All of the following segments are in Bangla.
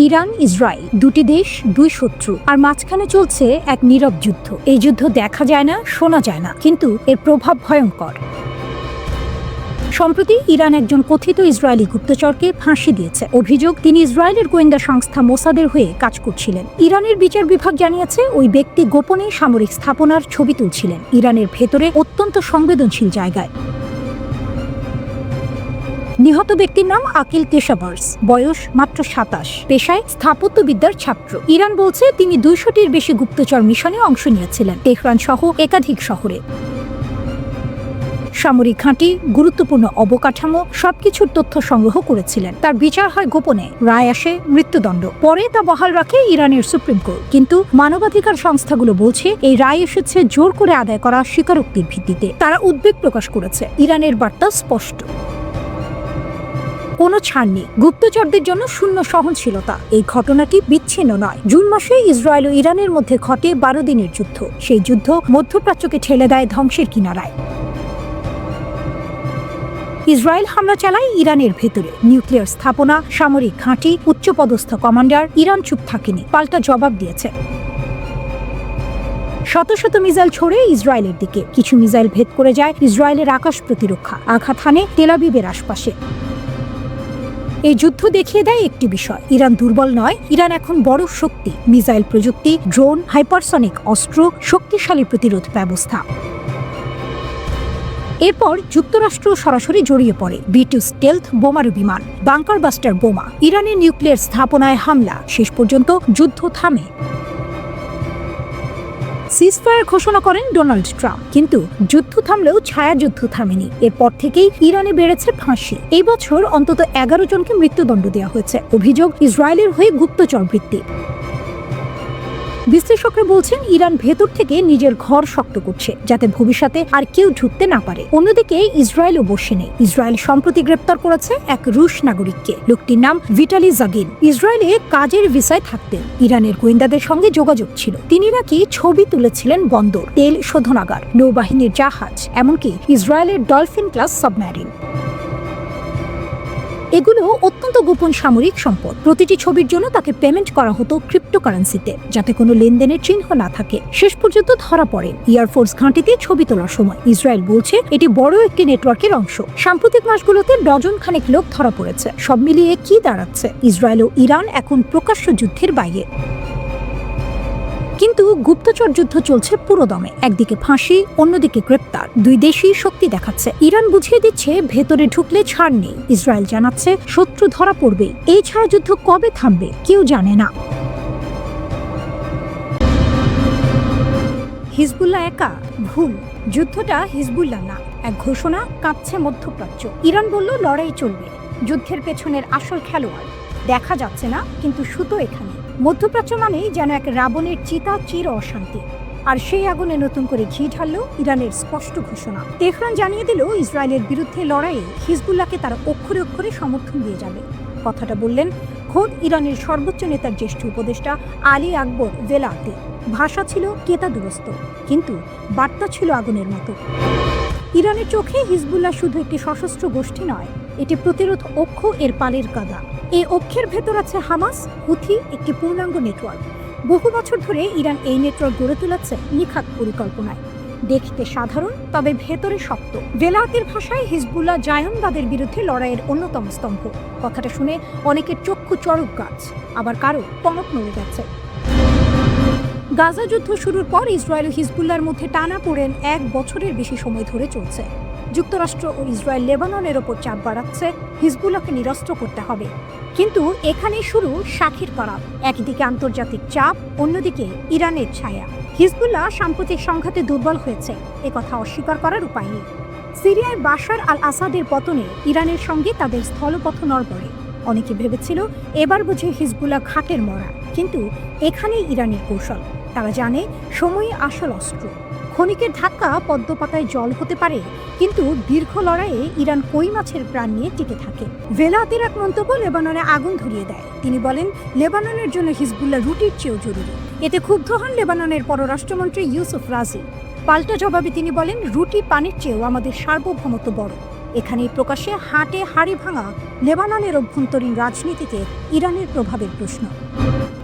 ইরান ইসরায়েল দুটি দেশ দুই শত্রু, আর মাঝখানে চলছে এক নীরব যুদ্ধ। এই যুদ্ধ দেখা যায় না, শোনা যায় না, কিন্তু এর প্রভাব ভয়ঙ্কর। সম্প্রতি ইরান একজন কথিত ইসরায়েলি গুপ্তচরকে ফাঁসি দিয়েছে। অভিযোগ, তিনি ইসরায়েলের গোয়েন্দা সংস্থা মোসাদের হয়ে কাজ করছিলেন। ইরানের বিচার বিভাগ জানিয়েছে ওই ব্যক্তি গোপনে সামরিক স্থাপনার ছবি তুলছিলেন ইরানের ভেতরে অত্যন্ত সংবেদনশীল জায়গায়। নিহত ব্যক্তির নাম আকিল তেশাবার্স, বয়স মাত্র ২৭, পেশায় স্থাপত্যবিদ্যার ছাত্র। ইরান বলছে তিনি ২০০টির বেশি গুপ্তচর মিশনে অংশ নিয়েছিলেন তেহরান সহ একাধিক শহরে। সামরিক ঘাঁটি, গুরুত্বপূর্ণ অবকাঠামো, সবকিছুর তথ্য সংগ্রহ করেছিলেন। তার বিচার হয় গোপনে, রায় আসে মৃত্যুদণ্ড। পরে তা বহাল রাখে ইরানের সুপ্রিম কোর্ট। কিন্তু মানবাধিকার সংস্থাগুলো বলছে এই রায় এসেছে জোর করে আদায় করা স্বীকারোক্তির ভিত্তিতে। তারা উদ্বেগ প্রকাশ করেছে। ইরানের বার্তা স্পষ্ট, কোনো ছাড় নেই, গুপ্তচরদের জন্য শূন্য সহনশীলতা। এই ঘটনাটি বিচ্ছিন্ন নয়। জুন মাসে ইসরায়েল ও ইরানের মধ্যে ঘটে ১২ দিনের যুদ্ধ। সেই যুদ্ধ মধ্যপ্রাচ্যকে ঠেলে দেয় ধ্বংসের কিনারায়। ইসরায়েল হামলা চালায় ইরানের ভেতরে, নিউক্লিয়ার স্থাপনা, সামরিক ঘাঁটি, উচ্চপদস্থ কমান্ডার। ইরান চুপ থাকেনি, পাল্টা জবাব দিয়েছে। শত শত মিসাইল ছড়ে ইসরায়েলের দিকে। কিছু মিসাইল ভেদ করে যায় ইসরায়েলের আকাশ প্রতিরক্ষা, আঘাত হানে তেল আবিবের আশপাশে। এই যুদ্ধ দেখিয়ে দেয় একটি বিষয়, ইরান দুর্বল নয়, ইরান এখন বড় শক্তি। মিসাইল প্রযুক্তি, ড্রোন, হাইপারসনিক অস্ত্র, শক্তিশালী প্রতিরোধ ব্যবস্থা। এরপর যুক্তরাষ্ট্র সরাসরি জড়িয়ে পড়ে। B-2 স্টেলথ বোমারু বিমান, বাংকার বাস্টার বোমা, ইরানের নিউক্লিয়ার স্থাপনায় হামলা। শেষ পর্যন্ত যুদ্ধ থামে। সিজফায়ার ঘোষণা করেন ডোনাল্ড ট্রাম্প, কিন্তু যুদ্ধ থামলেও ছায়া যুদ্ধ থামেনি। এরপর থেকেই ইরানে বেড়েছে ফাঁসি। এই বছর অন্তত ১১ জনকে মৃত্যুদণ্ড দেওয়া হয়েছে। অভিযোগ, ইসরায়েলের হয়ে গুপ্তচর বৃত্তি। বিশ্লেষকরা বলছেন ইরান ভেতর থেকে নিজের ঘর শক্ত করছে, যাতে ভবিষ্যতে আর কেউ ঢুকতে না পারে। অন্যদিকে ইসরায়েলও বসে নেই। ইসরায়েল সম্প্রতি গ্রেপ্তার করেছে এক রুশ নাগরিককে। লোকটির নাম ভিটালি জাগিন। ইসরায়েলে কাজের ভিসায় থাকতেন। ইরানের গোয়েন্দাদের সঙ্গে যোগাযোগ ছিল। তিনি নাকি ছবি তুলেছিলেন বন্দর, তেল শোধনাগার, নৌবাহিনীর জাহাজ, এমনকি ইসরায়েলের ডলফিন ক্লাস সাবমেরিন। এগুলো অত্যন্ত গোপন সামরিক সম্পদ। প্রতিটি ছবির জন্য তাকে পেমেন্ট করা হতো ক্রিপ্টোকারেন্সিতে, যাতে কোনো লেনদেনের চিহ্ন না থাকে। শেষ পর্যন্ত ধরা পড়েন এয়ারফোর্স ঘাঁটিতে ছবি তোলার সময়। ইসরায়েল বলছে এটি বড় একটি নেটওয়ার্কের অংশ। সাম্প্রতিক মাসগুলোতে ডজন খানেক লোক ধরা পড়েছে। সব মিলিয়ে কি দাঁড়াচ্ছে, ইসরায়েল ও ইরান এখন প্রকাশ্য যুদ্ধের বাইরে। কিন্তু গুপ্তচর যুদ্ধ চলছে পুরোদমে। একদিকে ফাঁসি, অন্যদিকে গ্রেপ্তার। দুই দেশই শক্তি দেখাচ্ছে। ইরান বুঝিয়ে দিচ্ছে ভেতরে ঢুকলে ছাড় নেই। ইসরায়েল জানাচ্ছে শত্রু ধরা পড়বে। এই ছাড়া যুদ্ধ কবে থামবে কেউ জানে না। হিজবুল্লাহ একা? ভুল। যুদ্ধটা হিজবুল্লাহ না, এক ঘোষণা। কাঁপছে মধ্যপ্রাচ্য। ইরান বলল লড়াই চলবে। যুদ্ধের পেছনের আসল খেলোয়াড় দেখা যাচ্ছে না, কিন্তু সুতো এখানে। মধ্যপ্রাচ্য মানেই যেন এক রাবণের চিতা, চির অশান্তি। আর সেই আগুনে নতুন করে ঘি ঢাললো ইরানের স্পষ্ট ঘোষণা। তেহরান জানিয়ে দিল ইসরায়েলের বিরুদ্ধে লড়াইয়ে হিজবুল্লাহকে তারা অক্ষরে অক্ষরে সমর্থন দিয়ে যাবে। কথাটা বললেন খোদ ইরানের সর্বোচ্চ নেতার জ্যেষ্ঠ উপদেষ্টা আলী আকবর ভেলাতি। ভাষা ছিল কেতাদুরস্ত, কিন্তু বার্তা ছিল আগুনের মতো। ইরানের চোখে হিজবুল্লাহ শুধু একটি সশস্ত্র গোষ্ঠী নয়, এটি প্রতিরোধ অক্ষ, এর পালের কাদা। এই অক্ষের ভেতর আছে হামাস, হুথি, একটি পূর্ণাঙ্গ নেটওয়ার্ক। বহু বছর ধরে ইরান এই নেটওয়ার্ক গড়ে তুলেছে নিখাত পরিকল্পনায়। দেখতে সাধারণ, তবে ভেতরে শক্ত। ভেলাতির ভাষায় হিজবুল্লাহ জায়নবাদের বিরুদ্ধে লড়াইয়ের অন্যতম স্তম্ভ। কথাটা শুনে অনেকের চক্ষু চড়ক গাছ, আবার কারো টনক নড়ে গেছে। গাজা যুদ্ধ শুরুর পর ইসরায়েল ও হিজবুল্লাহর মধ্যে টানাপোড়েন ১ বছরের বেশি সময় ধরে চলছে। যুক্তরাষ্ট্র ও ইসরায়েল লেবাননের ওপর চাপ বাড়াচ্ছে, হিজবুল্লাহকে নিরস্ত্র করতে হবে। কিন্তু এখানেই শুরু সাক্ষীর করাপ। একদিকে আন্তর্জাতিক চাপ, অন্যদিকে ইরানের ছায়া। হিজবুল্লাহ সাম্প্রতিক সংঘাতে দুর্বল হয়েছে, একথা অস্বীকার করার উপায় নেই। সিরিয়ায় বাশার আল আসাদের পতনে ইরানের সঙ্গে তাদের স্থলপথ নড়বড়ে। অনেকে ভেবেছিল এবার বুঝে হিজবুল্লাহ ঘাটের মরা, কিন্তু এখানেই ইরানের কৌশল। তারা জানে সময়ই আসল অস্ত্র। ক্ষণিকের ধাক্কা পদ্মপাতায় জল হতে পারে, কিন্তু দীর্ঘ লড়াইয়ে ইরান কই মাছের প্রাণ নিয়ে টিকে থাকে। ভেলাতির এক মন্তব্য লেবাননে আগুন ধরিয়ে দেয়। তিনি বলেন লেবাননের জন্য হিজবুল্লাহ রুটির চেয়েও জরুরি। এতে ক্ষুব্ধ হন লেবাননের পররাষ্ট্রমন্ত্রী ইউসুফ রাজি। পাল্টা জবাবে তিনি বলেন রুটি পানির চেয়েও আমাদের সার্বভৌমত্ব বড়। এখানেই প্রকাশ্যে হাটে হাড়ি ভাঙা লেবাননের অভ্যন্তরীণ রাজনীতিতে ইরানের প্রভাবের প্রশ্ন।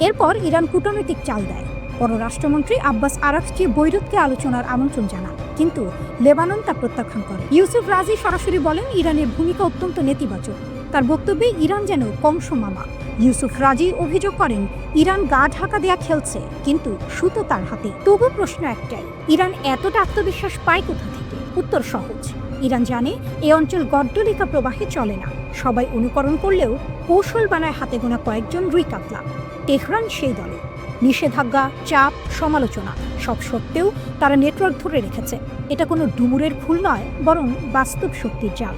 এরপর ইরান কূটনৈতিক চাল দেয়। পররাষ্ট্রমন্ত্রী আব্বাস আরাকচি বৈরুতকে আলোচনার আমন্ত্রণ জানান, কিন্তু লেবানন তা প্রত্যাখ্যান করে। ইউসুফ রাজি সরাসরি বলেন ইরানের ভূমিকা অত্যন্ত নেতিবাচক। তার বক্তব্যে ইরান যেন কংস মামা। ইউসুফ রাজি অভিযোগ করেন ইরান গা ঢাকা দেয়া খেলছে, কিন্তু সুতো তার হাতে। তবু প্রশ্ন একটাই, ইরান এতটা আত্মবিশ্বাস পায় কোথা থেকে? উত্তর সহজ, ইরান জানে এ অঞ্চল গড্ডলিকা প্রবাহে চলে না। সবাই অনুকরণ করলেও কৌশল বানায় হাতে গোনা কয়েকজন রুই কাতলা। তেহরান সেই দলে। নিষেধাজ্ঞা, চাপ, সমালোচনা সব সত্ত্বেও তারা নেটওয়ার্ক ধরে রেখেছে। এটা কোনো ডুমুরের ফুল নয়, বরং বাস্তব শক্তির জাল।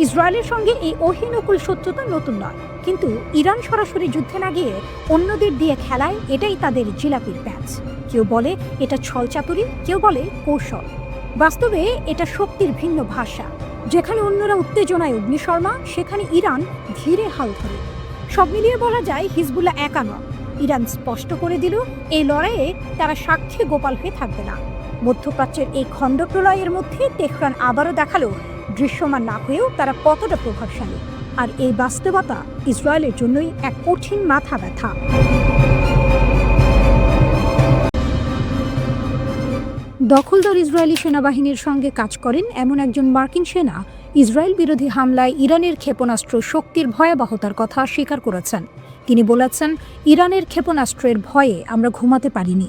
ইসরায়েলের সঙ্গে এই অহিনকুল শত্রুতা নতুন নয়, কিন্তু ইরান সরাসরি যুদ্ধে না গিয়ে অন্যদের দিয়ে খেলায় এটাই তাদের জিলাপির প্যাচ। কেউ বলে এটা ছলচাতুরি, কেউ বলে কৌশল। বাস্তবে এটা শক্তির ভিন্ন ভাষা। যেখানে অন্যরা উত্তেজনায় অগ্নিশর্মা, সেখানে ইরান ধীরে হাল ধরে। সব মিলিয়ে বলা যায় হিজবুল্লাহ একা নয়। ইরান স্পষ্ট করে দিল এই লড়াইয়ে তারা সাক্ষী গোপাল হয়ে থাকবে না। মধ্যপ্রাচ্যের এই খণ্ডপ্রলয়ের মধ্যে তেহরান আবারও দেখালো দৃশ্যমান না হয়েও তারা কতটা প্রভাবশালী। আর এই বাস্তবতা ইসরায়েলের জন্যই এক কঠিন মাথা ব্যথা। দখলদার ইসরায়েলি সেনাবাহিনীর সঙ্গে কাজ করেন এমন একজন মার্কিন সেনা ইসরায়েল বিরোধী হামলায় ইরানের ক্ষেপণাস্ত্র শক্তির ভয়াবহতার কথা স্বীকার করেছেন। তিনি বলেছেন, ইরানের ক্ষেপণাস্ত্রের ভয়ে আমরা ঘুমাতে পারিনি।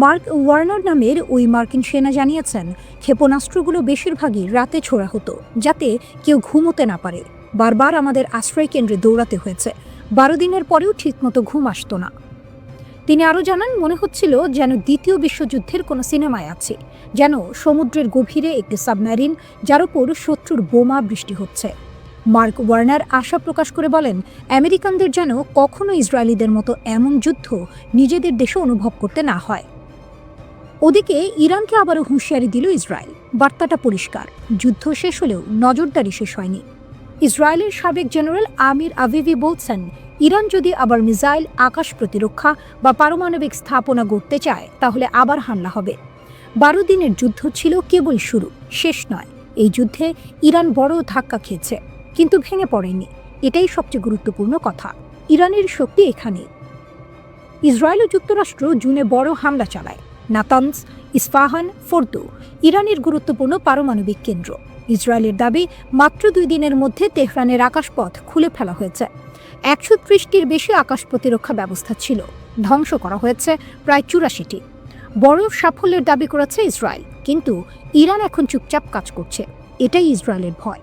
মার্ক ওয়ার্নার নামের ওই মার্কিন সেনা জানিয়েছেন, ক্ষেপণাস্ত্রগুলো বেশিরভাগই রাতে ছোড়া হতো, যাতে কেউ ঘুমোতে না পারে। বারবার আমাদের আশ্রয় কেন্দ্রে দৌড়াতে হয়েছে। 12 দিনের পরেও ঠিকমতো ঘুম আসতো না। তিনি আরও জানান, মনে হচ্ছিল যেন দ্বিতীয় বিশ্বযুদ্ধের কোনো সিনেমায় আছে, যেন সমুদ্রের গভীরে একটি সাবমেরিন, যার উপর শত্রুর বোমা বৃষ্টি হচ্ছে। মার্ক ওয়ার্নার আশা প্রকাশ করে বলেন, আমেরিকানদের যেন কখনো ইসরায়েলিদের মতো এমন যুদ্ধ নিজেদের দেশে অনুভব করতে না হয়। ওদিকে ইরানকে আবারও হুঁশিয়ারি দিল ইসরায়েল। বার্তাটা পরিষ্কার, যুদ্ধ শেষ হলেও নজরদারি শেষ হয়নি। ইসরায়েলের সাবেক জেনারেল আমির আভিভি বলছেন, ইরান যদি আবার মিসাইল, আকাশ প্রতিরক্ষা বা পারমাণবিক স্থাপনা গড়তে চায়, তাহলে আবার হামলা হবে। 12 দিনের যুদ্ধ ছিল কেবল শুরু, শেষ নয়। এই যুদ্ধে ইরান বড় ধাক্কা খেয়েছে, কিন্তু ভেঙে পড়েনি। এটাই সবচেয়ে গুরুত্বপূর্ণ কথা। ইরানের শক্তি এখানে। ইসরায়েল ও যুক্তরাষ্ট্র জুনে বড় হামলা চালায়। নাতানজ, ইস্পাহান, ফোর্দো ইরানের গুরুত্বপূর্ণ পারমাণবিক কেন্দ্র। ইসরায়েলের দাবি, মাত্র 2 দিনের মধ্যে তেহরানের আকাশপথ খুলে ফেলা হয়েছে। 130টির বেশি আকাশ প্রতিরক্ষা ব্যবস্থা ছিল, ধ্বংস করা হয়েছে প্রায় 84টি। বড় সাফল্যের দাবি করেছে ইসরায়েল, কিন্তু ইরান এখন চুপচাপ কাজ করছে। এটাই ইসরায়েলের ভয়।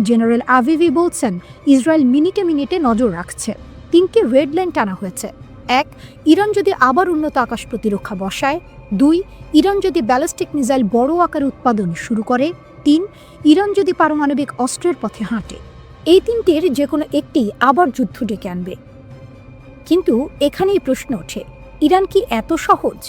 জেনারেল আভিভি বলছেন, ইসরায়েল মিনিটে মিনিটে নজর রাখছে। 3টি রেড লাইন টানা হয়েছে। 1, ইরান যদি আবার উন্নত আকাশ প্রতিরক্ষা বসায়। 2, ইরান যদি ব্যালিস্টিক মিসাইল বড় আকারে উৎপাদন শুরু করে। 3, ইরান যদি পারমাণবিক অস্ত্রের পথে হাঁটে। এই 3টির যে কোনো একটি আবার যুদ্ধ ডেকে আনবে। কিন্তু এখানেই প্রশ্ন ওঠে, ইরান কি এত সহজ?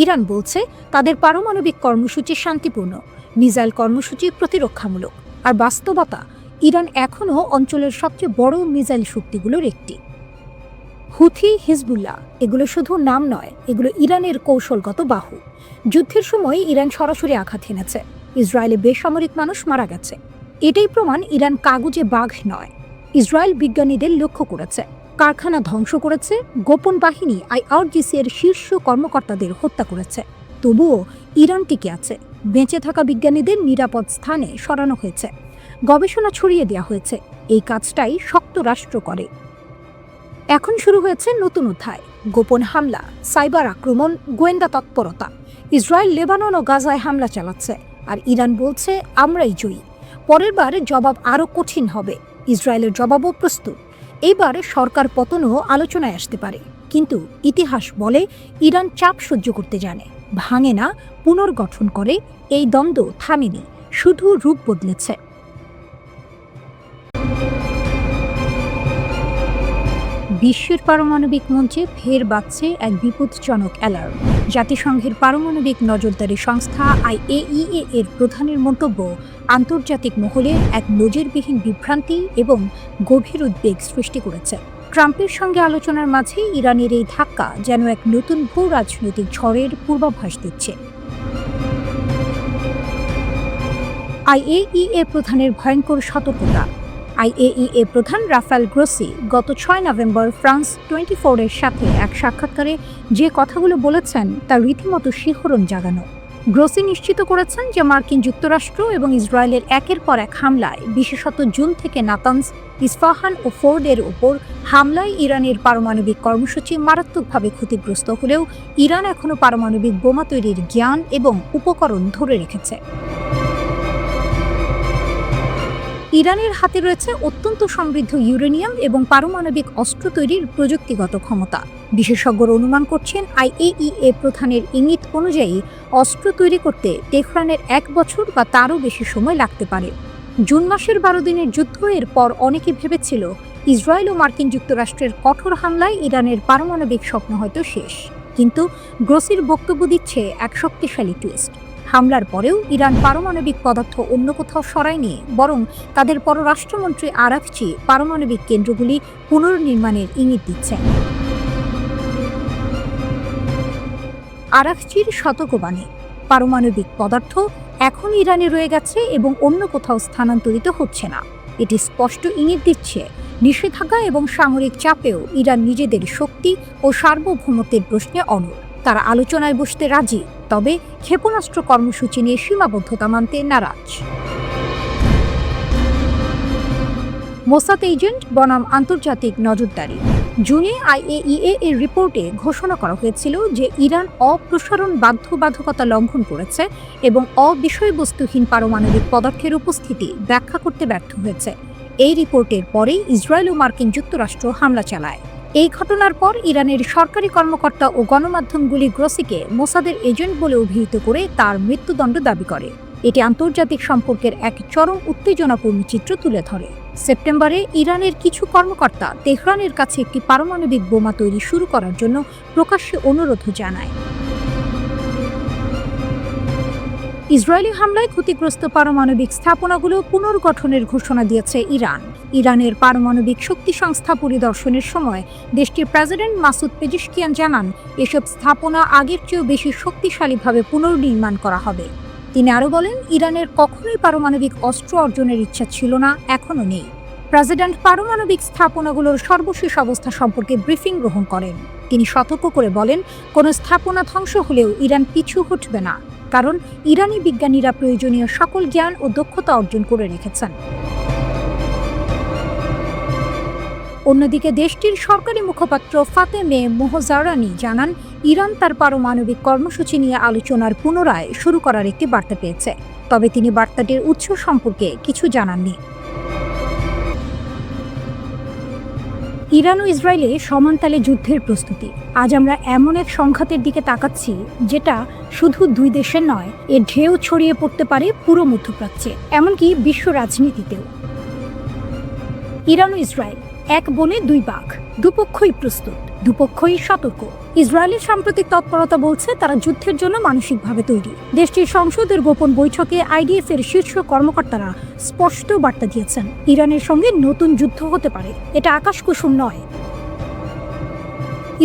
ইরান বলছে তাদের পারমাণবিক কর্মসূচি শান্তিপূর্ণ, মিসাইল কর্মসূচি প্রতিরক্ষামূলক। আর বাস্তবতা, ইরান এখনও অঞ্চলের সবচেয়ে বড় মিসাইল শক্তিগুলোর একটি। হুথি, হিজবুল্লাহ এগুলো শুধু নাম নয়, এগুলো ইরানের কৌশলগত বাহু। যুদ্ধের সময় ইরান সরাসরি আঘাত হেনেছে। ইসরায়েলে বেসামরিক মানুষ মারা গেছে। এটাই প্রমাণ ইরান কাগুজে বাঘ নয়। ইসরায়েল বিজ্ঞানীদের লক্ষ্য করেছে, কারখানা ধ্বংস করেছে, গোপন বাহিনী IRGC এর শীর্ষ কর্মকর্তাদের হত্যা করেছে। তবুও ইরান টিকে আছে। বেঁচে থাকা বিজ্ঞানীদের নিরাপদ স্থানে সরানো হয়েছে, গবেষণা ছড়িয়ে দেওয়া হয়েছে। এই কাজটাই শক্ত রাষ্ট্র করে। এখন শুরু হয়েছে নতুন অধ্যায়, গোপন হামলা, সাইবার আক্রমণ, গোয়েন্দা তৎপরতা। ইসরায়েল লেবানন ও গাজায় হামলা চালাচ্ছে, আর ইরান বলছে আমরাই জয়ী। পরের বার জবাব আরও কঠিন হবে। ইসরায়েলের জবাবও প্রস্তুত। এইবার সরকার পতনও আলোচনায় আসতে পারে, কিন্তু ইতিহাস বলে ইরান চাপ সহ্য করতে জানে, ভাঙে না, পুনর্গঠন করে। এই দ্বন্দ্ব থামেনি, শুধু রূপ বদলেছে। বিশ্বের পারমাণবিক মঞ্চে ফের বাজছে এক বিপজ্জনক অ্যালার্ম। জাতিসংঘের পারমাণবিক নজরদারি সংস্থা IAEA এর প্রধানের মন্তব্য আন্তর্জাতিক মহলে এক নজিরবিহীন বিভ্রান্তি এবং গভীর উদ্বেগ সৃষ্টি করেছে। ট্রাম্পের সঙ্গে আলোচনার মাঝে ইরানের এই ধাক্কা যেন এক নতুন ভূ রাজনৈতিক ঝড়ের পূর্বাভাস দিচ্ছে। আইএইএ প্রধানের ভয়ঙ্কর সতর্কতা। আইএইএ প্রধান রাফায়েল গ্রোসি গত 6 নভেম্বর ফ্রান্স 24-এর সাথে এক সাক্ষাৎকারে যে কথাগুলো বলেছেন তা রীতিমতো শিহরণ জাগানো। গ্রোসি নিশ্চিত করেছেন যে মার্কিন যুক্তরাষ্ট্র এবং ইসরায়েলের একের পর এক হামলায়, বিশেষত জুন থেকে নাতানজ, ইস্পাহান ও ফোর্ডের ওপর হামলায় ইরানের পারমাণবিক কর্মসূচি মারাত্মকভাবে ক্ষতিগ্রস্ত হলেও ইরান এখনও পারমাণবিক বোমা তৈরির জ্ঞান এবং উপকরণ ধরে রেখেছে। ইরানের হাতে রয়েছে অত্যন্ত সমৃদ্ধ ইউরেনিয়াম এবং পারমাণবিক অস্ত্র তৈরির প্রযুক্তিগত ক্ষমতা। বিশেষজ্ঞরা অনুমান করছেন আইএইএ প্রধানের ইঙ্গিত অনুযায়ী অস্ত্র তৈরি করতে তেহরানের 1 বছর বা তারও বেশি সময় লাগতে পারে। জুন মাসের 12 দিনের যুদ্ধ এর পর অনেকে ভেবেছিল ইসরায়েল ও মার্কিন যুক্তরাষ্ট্রের কঠোর হামলায় ইরানের পারমাণবিক স্বপ্ন হয়তো শেষ। কিন্তু গ্রোসির বক্তব্য দিচ্ছে এক শক্তিশালী টুইস্ট। হামলার পরেও ইরান পারমাণবিক পদার্থ অন্য কোথাও সরায়নি, বরং তাদের পররাষ্ট্রমন্ত্রী আরাকচি পারমাণবিক কেন্দ্রগুলি পুনর্নির্মাণের ইঙ্গিত দিচ্ছেন। আরাকচির সতর্কবাণী, পারমাণবিক পদার্থ এখন ইরানে রয়ে গেছে এবং অন্য কোথাও স্থানান্তরিত হচ্ছে না। এটি স্পষ্ট ইঙ্গিত দিচ্ছে নিষেধাজ্ঞা এবং সামরিক চাপেও ইরান নিজেদের শক্তি ও সার্বভৌমত্বের প্রশ্নে অনড়। তারা আলোচনায় বসতে রাজি, তবে ক্ষেপণাস্ত্র কর্মসূচি নিয়ে সীমাবদ্ধতা মানতে নারাজ। মোসাদ এজেন্ট বনাম আন্তর্জাতিক নজরদারি। জুনে আইএইএ এর রিপোর্টে ঘোষণা করা হয়েছিল যে ইরান অপ্রসারণ বাধ্যবাধকতা লঙ্ঘন করেছে এবং অবিষয়বস্তুহীন পারমাণবিক পদার্থের উপস্থিতি ব্যাখ্যা করতে ব্যর্থ হয়েছে। এই রিপোর্টের পরেই ইসরায়েল ও মার্কিন যুক্তরাষ্ট্র হামলা চালায়। এই ঘটনার পর ইরানের সরকারি কর্মকর্তা ও গণমাধ্যমগুলি গ্রোসিকে মোসাদের এজেন্ট বলে অভিহিত করে তার মৃত্যুদণ্ড দাবি করে। এটি আন্তর্জাতিক সম্পর্কের এক চরম উত্তেজনাপূর্ণ চিত্র তুলে ধরে। সেপ্টেম্বরে ইরানের কিছু কর্মকর্তা তেহরানের কাছে একটি পারমাণবিক বোমা তৈরি শুরু করার জন্য প্রকাশ্যে অনুরোধ জানায়। ইসরায়েলি হামলায় ক্ষতিগ্রস্ত পারমাণবিক স্থাপনাগুলো পুনর্গঠনের ঘোষণা দিয়েছে ইরান। ইরানের পারমাণবিক শক্তি সংস্থা পরিদর্শনের সময় দেশটির প্রেসিডেন্ট মাসুদ পেজিশকিয়ান জানান, এসব স্থাপনা আগের চেয়েও বেশি শক্তিশালীভাবে পুনর্নির্মাণ করা হবে। তিনি আরও বলেন, ইরানের কখনোই পারমাণবিক অস্ত্র অর্জনের ইচ্ছা ছিল না, এখনও নেই। প্রেসিডেন্ট পারমাণবিক স্থাপনাগুলোর সর্বশেষ অবস্থা সম্পর্কে ব্রিফিং গ্রহণ করেন। তিনি সতর্ক করে বলেন, কোনো স্থাপনা ধ্বংস হলেও ইরান পিছু হটবে না, কারণ ইরানি বিজ্ঞানীরা প্রয়োজনীয় সকল জ্ঞান ও দক্ষতা অর্জন করে রেখেছেন। অন্যদিকে দেশটির সরকারি মুখপাত্র ফাতেমে মোহজারানি জানান, ইরান তার পারমাণবিক কর্মসূচি নিয়ে আলোচনার পুনরায় শুরু করার একটি বার্তা পেয়েছে, তবে তিনি বার্তাটির উৎস সম্পর্কে কিছু জানাননি। ইরান ও ইসরায়েলে সমানতালে যুদ্ধের প্রস্তুতি। আজ আমরা এমন এক সংঘাতের দিকে তাকাচ্ছি যেটা শুধু দুই দেশের নয়, এর ঢেউ ছড়িয়ে পড়তে পারে পুরো মধ্যপ্রাচ্যে, এমনকি বিশ্ব রাজনীতিতেও। ইরান ও ইসরায়েল এক বনে দুই বাঘ, দুপক্ষই প্রস্তুত, দুপক্ষই সতর্ক। ইসরায়েলের সাম্প্রতিক তৎপরতা বলছে তারা যুদ্ধের জন্য মানসিকভাবে তৈরি। দেশটির সংসদের গোপন বৈঠকে আইডিএফ এর শীর্ষ কর্মকর্তারা স্পষ্ট বার্তা দিয়েছেন, ইরানের সঙ্গে নতুন যুদ্ধ হতে পারে, এটা আকাশকুসুম নয়।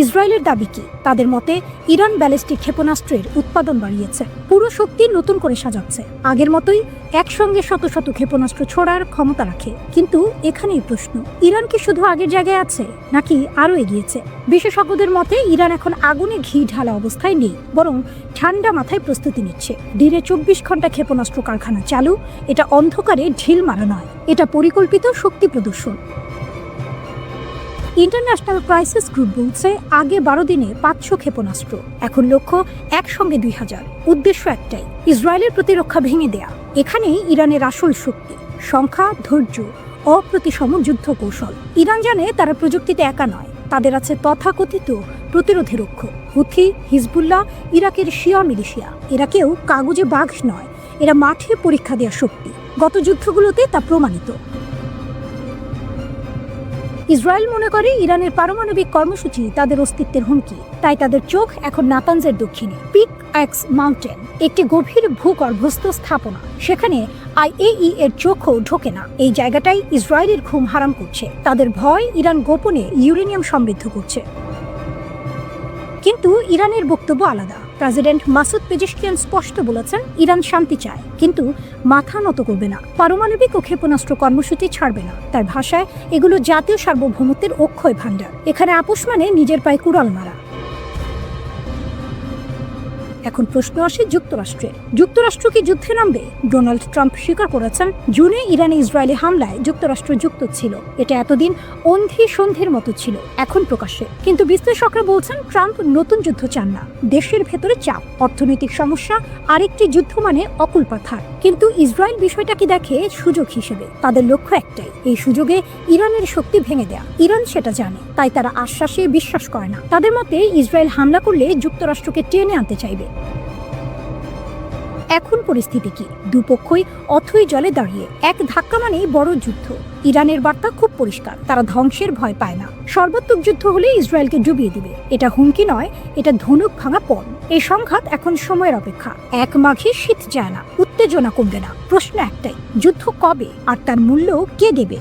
ইসরায়েলের দাবি কি? তাদের মতে ইরান ব্যালিস্টিক ক্ষেপণাস্ত্রের উৎপাদন বাড়িয়েছে, পুরো শক্তি নতুন করে সাজাচ্ছে, আগের মতোই একসঙ্গে শত শত ক্ষেপণাস্ত্র ছোড়ার ক্ষমতা রাখে। কিন্তু এখানেই প্রশ্ন, ইরান কি শুধু আগের জায়গায় আছে নাকি আরও এগিয়েছে? বিশেষজ্ঞদের মতে ইরান এখন আগুনে ঘি ঢালা অবস্থায় নেই, বরং ঠান্ডা মাথায় প্রস্তুতি নিচ্ছে। দিনে 24 ঘন্টা ক্ষেপণাস্ত্র কারখানা চালু। এটা অন্ধকারে ঢিল মারা নয়, এটা পরিকল্পিত শক্তি প্রদর্শন। ইন্টারন্যাশনাল ক্রাইসিস গ্রুপ বলছে আগে 12 দিনে 500 ক্ষেপণাস্ত্র, এখন লক্ষ্য একসঙ্গে 2000। উদ্দেশ্য একটাই, ইসরায়েলের প্রতিরক্ষা ভেঙে দেয়া। এখানেই ইরানের আসল শক্তি, সংখ্যা, ধৈর্য, অপ্রতিসম যুদ্ধ কৌশল। ইরান জানে তারা প্রযুক্তিতে একা নয়, তাদের আছে তথাকথিত প্রতিরোধের অক্ষ। হুথি, হিজবুল্লাহ, ইরাকের শিয়া মিলিশিয়া, এরা কেউ কাগজে বাঘ নয়, এরা মাঠে পরীক্ষা দেওয়া শক্তি। গত যুদ্ধগুলোতে তা প্রমাণিত। ইসরায়েল মনে করে ইরানের পারমাণবিক কর্মসূচি তাদের অস্তিত্বের হুমকি, তাই তাদের চোখ এখন নাতানজের দক্ষিণে পিক এক্স মাউন্টেন, একটি গভীর ভূগর্ভস্থ স্থাপনা। সেখানে আইএইএ এর চোখও ঢোকে না। এই জায়গাটাই ইসরায়েলের ঘুম হারাম করছে। তাদের ভয় ইরান গোপনে ইউরেনিয়াম সমৃদ্ধ করছে। কিন্তু ইরানের বক্তব্য আলাদা। প্রেসিডেন্ট মাসুদ পেজেশকিয়ান স্পষ্ট বলেছেন ইরান শান্তি চায়, কিন্তু মাথা নত করবে না, পারমাণবিক ও ক্ষেপণাস্ত্র কর্মসূচি ছাড়বে না। তার ভাষায় এগুলো জাতীয় সার্বভৌমত্বের অক্ষয় ভাণ্ডার। এখানে আপোষ মানে নিজের পায়ে কুড়াল মারা। এখন প্রশ্ন আসে যুক্তরাষ্ট্রের। যুক্তরাষ্ট্র কি যুদ্ধে নামবে? ডোনাল্ড ট্রাম্প স্বীকার করেছেন জুনে ইরানে ইসরায়েলি হামলায় যুক্তরাষ্ট্র যুক্ত ছিল। এটা এতদিন অন্ধি সন্ধির মতো ছিল, এখন প্রকাশ্যে। কিন্তু বিশ্লেষকরা বলছেন ট্রাম্প নতুন যুদ্ধ চান না। দেশের ভেতরে চাপ, অর্থনৈতিক সমস্যা, আরেকটি যুদ্ধ মানে অকুল পাথার। কিন্তু ইসরায়েল বিষয়টা কি দেখে সুযোগ হিসেবে। তাদের লক্ষ্য একটাই, এই সুযোগে ইরানের শক্তি ভেঙে দেয়া। ইরান সেটা জানে, তাই তারা আশ্বাসে বিশ্বাস করে না। তাদের মতে ইসরায়েল হামলা করলে যুক্তরাষ্ট্রকে টেনে আনতে চাইবে। এখন পরিস্থিতি কি? দুপক্ষই অথই জলে দাঁড়িয়ে। এক ধাক্কা মানেই বড় যুদ্ধ। ইরানের বার্তা খুব পরিষ্কার, তারা ধ্বংসের ভয় পায় না। সর্বাত্মক যুদ্ধ হলে ইসরায়েলকে ডুবিয়ে দিবে। এটা হুমকি নয়, এটা ধনুক ভাঙা পণ। এই সংঘাত এখন সময়ের অপেক্ষা। 1 মাঘে শীত যায় না, উত্তেজনা কমবে না। প্রশ্ন একটাই, যুদ্ধ কবে আর তার মূল্য কে দেবে?